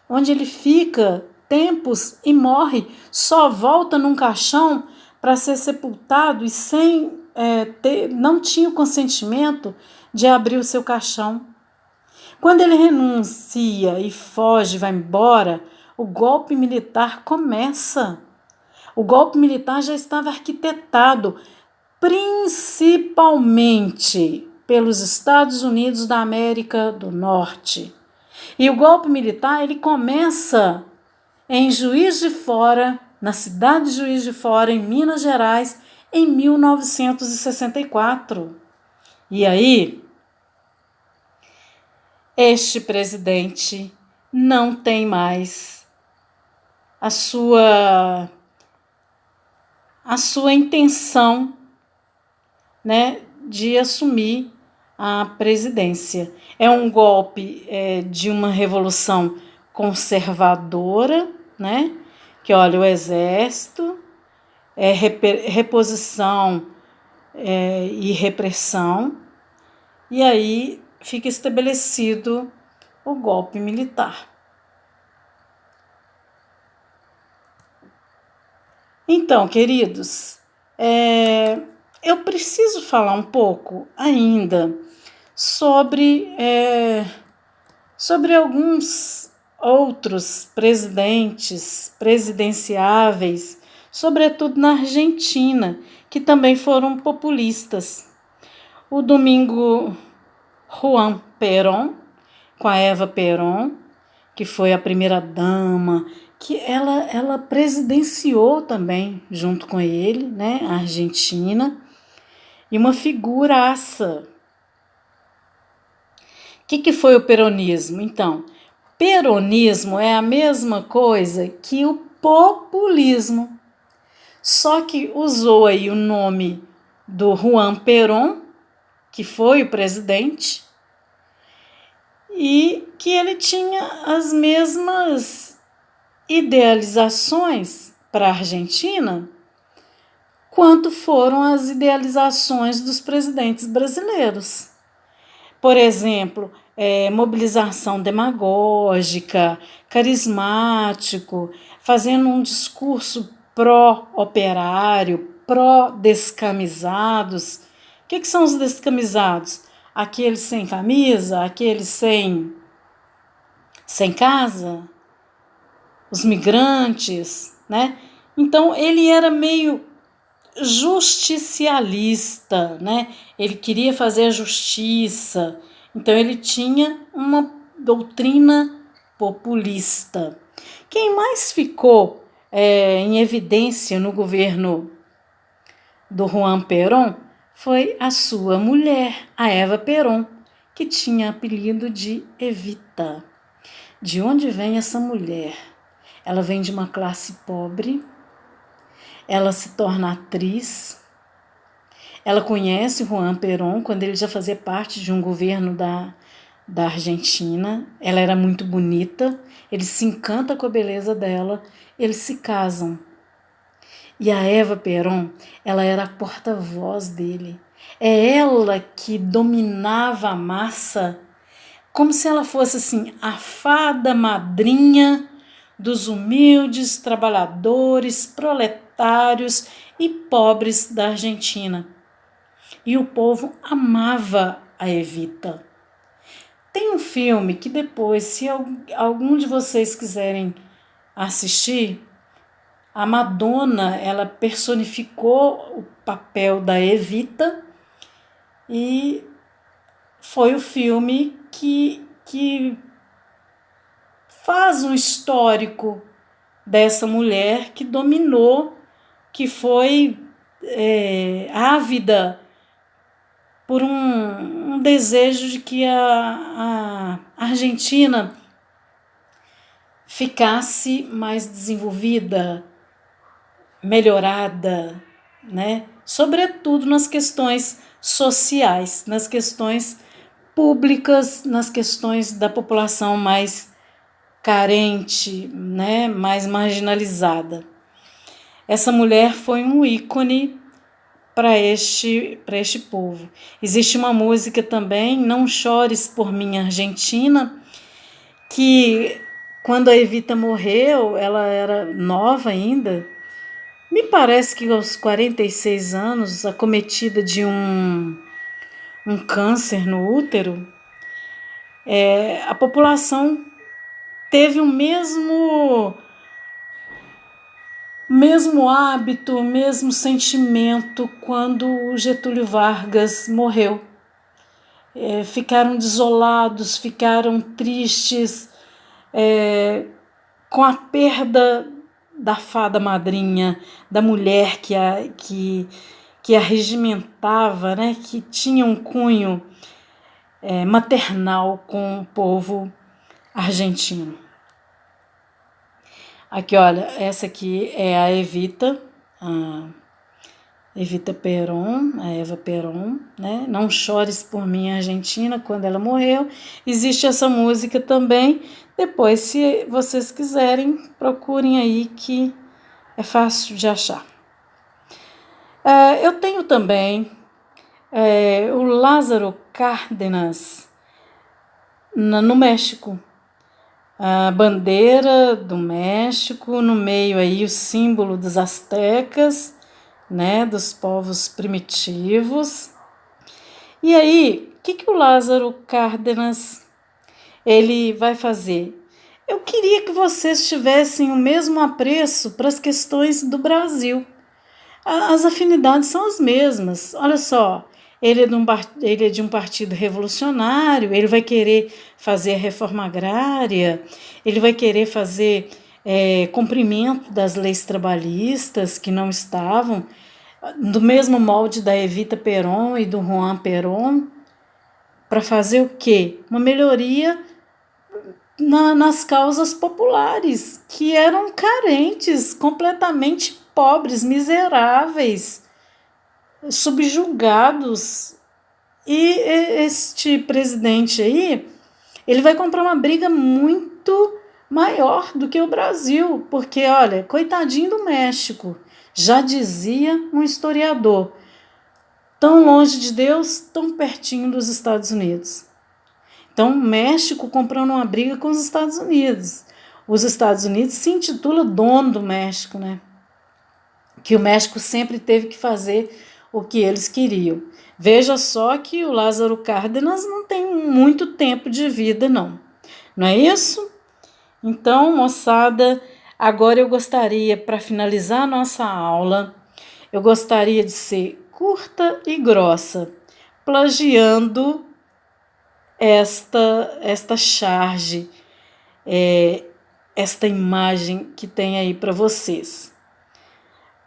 onde ele fica tempos e morre, só volta num caixão para ser sepultado e não tinha o consentimento de abrir o seu caixão. Quando ele renuncia e foge, vai embora, o golpe militar começa. O golpe militar já estava arquitetado, principalmente pelos Estados Unidos da América do Norte. E o golpe militar ele começa em Juiz de Fora, na cidade de Juiz de Fora, em Minas Gerais, em 1964. E aí, este presidente não tem mais a sua intenção, né, de assumir a presidência. É um golpe de uma revolução conservadora, né, que olha o exército, reposição e repressão, e aí fica estabelecido o golpe militar. Então, queridos, eu preciso falar um pouco ainda sobre alguns outros presidenciáveis, sobretudo na Argentina, que também foram populistas. O Domingo Juan Perón, com a Eva Perón, que foi a primeira-dama, que ela presidenciou também, junto com ele, né, a Argentina, e uma figuraça. O que foi o peronismo? Então, peronismo é a mesma coisa que o populismo, só que usou aí o nome do Juan Perón, que foi o presidente, e que ele tinha as mesmas idealizações para a Argentina quanto foram as idealizações dos presidentes brasileiros. Por exemplo, mobilização demagógica, carismático, fazendo um discurso pró-operário, pró-descamisados. O que são os descamisados? Aqueles sem camisa, aqueles sem casa, os migrantes, né? Então ele era meio justicialista, né? Ele queria fazer a justiça, então ele tinha uma doutrina populista. Quem mais ficou em evidência no governo do Juan Perón foi a sua mulher, a Eva Perón, que tinha apelido de Evita. De onde vem essa mulher? Ela vem de uma classe pobre, ela se torna atriz, ela conhece Juan Perón quando ele já fazia parte de um governo da Argentina, ela era muito bonita, ele se encanta com a beleza dela, eles se casam. E a Eva Perón, ela era a porta-voz dele. É ela que dominava a massa, como se ela fosse assim, a fada madrinha dos humildes trabalhadores, proletários e pobres da Argentina. E o povo amava a Evita. Tem um filme que depois, se algum de vocês quiserem assistir, a Madonna, ela personificou o papel da Evita e foi o filme que faz um histórico dessa mulher que dominou, que foi ávida por um desejo de que a Argentina ficasse mais desenvolvida, melhorada, né? Sobretudo nas questões sociais, nas questões públicas, nas questões da população mais carente, né? Mais marginalizada. Essa mulher foi um ícone para este povo. Existe uma música também, Não Chores por Mim, Argentina, que quando a Evita morreu, ela era nova ainda, me parece que aos 46 anos, acometida de um câncer no útero, a população teve o mesmo hábito, o mesmo sentimento quando o Getúlio Vargas morreu. Ficaram desolados, ficaram tristes com a perda da fada madrinha, da mulher que a regimentava, né, que tinha um cunho maternal com o povo argentino. Aqui, olha, essa aqui é a Evita Perón, a Eva Perón, né? Não Chores por Mim, Argentina, quando ela morreu. Existe essa música também. Depois, se vocês quiserem, procurem aí que é fácil de achar. Eu tenho também o Lázaro Cárdenas no México. A bandeira do México, no meio aí o símbolo dos astecas, né, dos povos primitivos. E aí, o que o Lázaro Cárdenas ele vai fazer? Eu queria que vocês tivessem o mesmo apreço para as questões do Brasil. As afinidades são as mesmas. Olha só, ele é de um partido revolucionário, ele vai querer fazer a reforma agrária, ele vai querer fazer cumprimento das leis trabalhistas que não estavam, do mesmo molde da Evita Perón e do Juan Perón, para fazer o quê? Uma melhoria nas causas populares, que eram carentes, completamente pobres, miseráveis, subjugados. E este presidente aí, ele vai comprar uma briga muito maior do que o Brasil, porque, olha, coitadinho do México, já dizia um historiador, tão longe de Deus, tão pertinho dos Estados Unidos. Então, o México comprando uma briga com os Estados Unidos. Os Estados Unidos se intitula dono do México, né? Que o México sempre teve que fazer o que eles queriam. Veja só que o Lázaro Cárdenas não tem muito tempo de vida, não. Não é isso? Então, moçada, agora eu gostaria, para finalizar a nossa aula, eu gostaria de ser curta e grossa, plagiando esta charge, esta imagem que tem aí para vocês.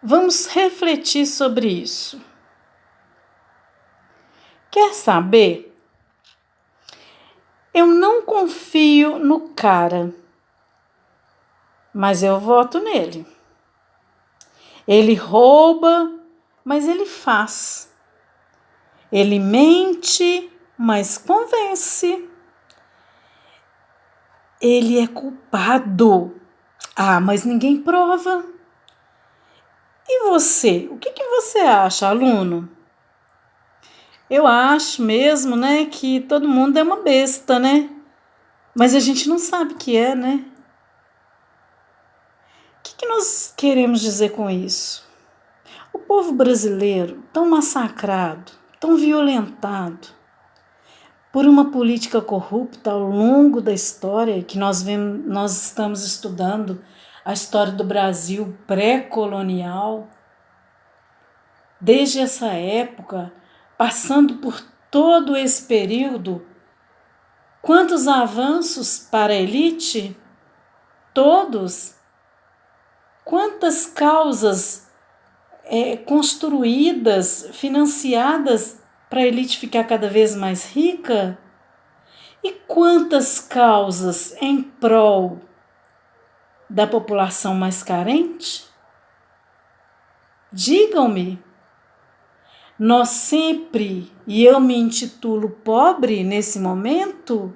Vamos refletir sobre isso. Quer saber? Eu não confio no cara, mas eu voto nele. Ele rouba, mas ele faz. Ele mente, mas convence. Ele é culpado. Ah, mas ninguém prova. E você? O que você acha, aluno? Eu acho mesmo, né, que todo mundo é uma besta, né? Mas a gente não sabe o que é, né? O que nós queremos dizer com isso? O povo brasileiro, tão massacrado, tão violentado por uma política corrupta ao longo da história, que nós estamos estudando a história do Brasil pré-colonial, desde essa época, passando por todo esse período, quantos avanços para a elite? Todos. Quantas causas construídas, financiadas para a elite ficar cada vez mais rica? E quantas causas em prol da população mais carente? Digam-me. Nós sempre, e eu me intitulo pobre nesse momento,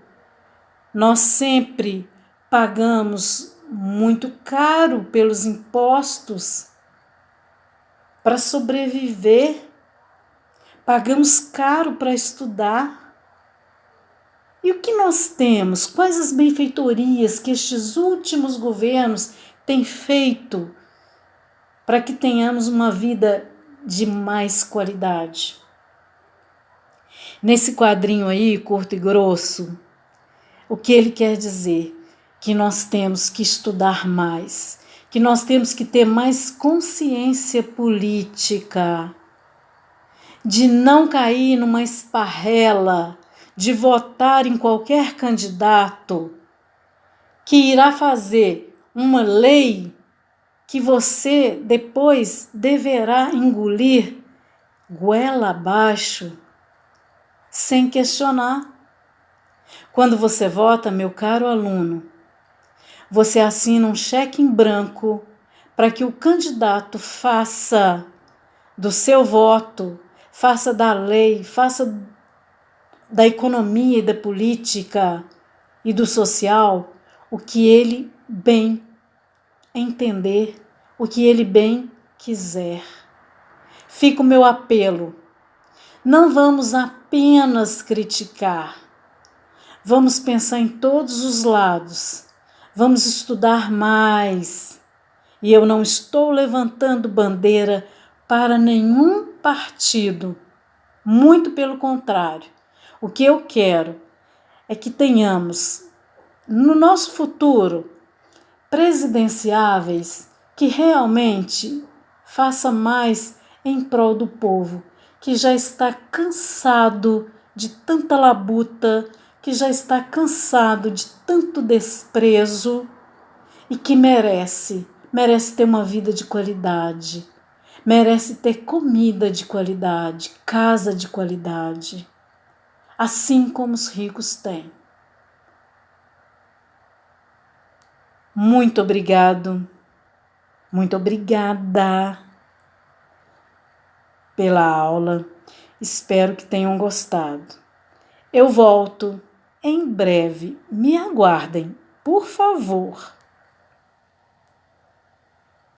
nós sempre pagamos muito caro pelos impostos para sobreviver, pagamos caro para estudar. E o que nós temos? Quais as benfeitorias que estes últimos governos têm feito para que tenhamos uma vida de mais qualidade? Nesse quadrinho aí, curto e grosso, o que ele quer dizer? Que nós temos que estudar mais, que nós temos que ter mais consciência política, de não cair numa esparrela, de votar em qualquer candidato que irá fazer uma lei que você depois deverá engolir goela abaixo, sem questionar. Quando você vota, meu caro aluno, você assina um cheque em branco para que o candidato faça do seu voto, faça da lei, faça da economia e da política e do social o que ele bem entender, o que ele bem quiser. Fica o meu apelo. Não vamos apenas criticar, vamos pensar em todos os lados, vamos estudar mais. E eu não estou levantando bandeira para nenhum partido, muito pelo contrário. O que eu quero é que tenhamos, no nosso futuro, presidenciáveis que realmente façam mais em prol do povo, que já está cansado de tanta labuta, que já está cansado de tanto desprezo e que merece ter uma vida de qualidade, merece ter comida de qualidade, casa de qualidade, assim como os ricos têm. Muito obrigado, muito obrigada pela aula. Espero que tenham gostado. Eu volto em breve. Me aguardem, por favor.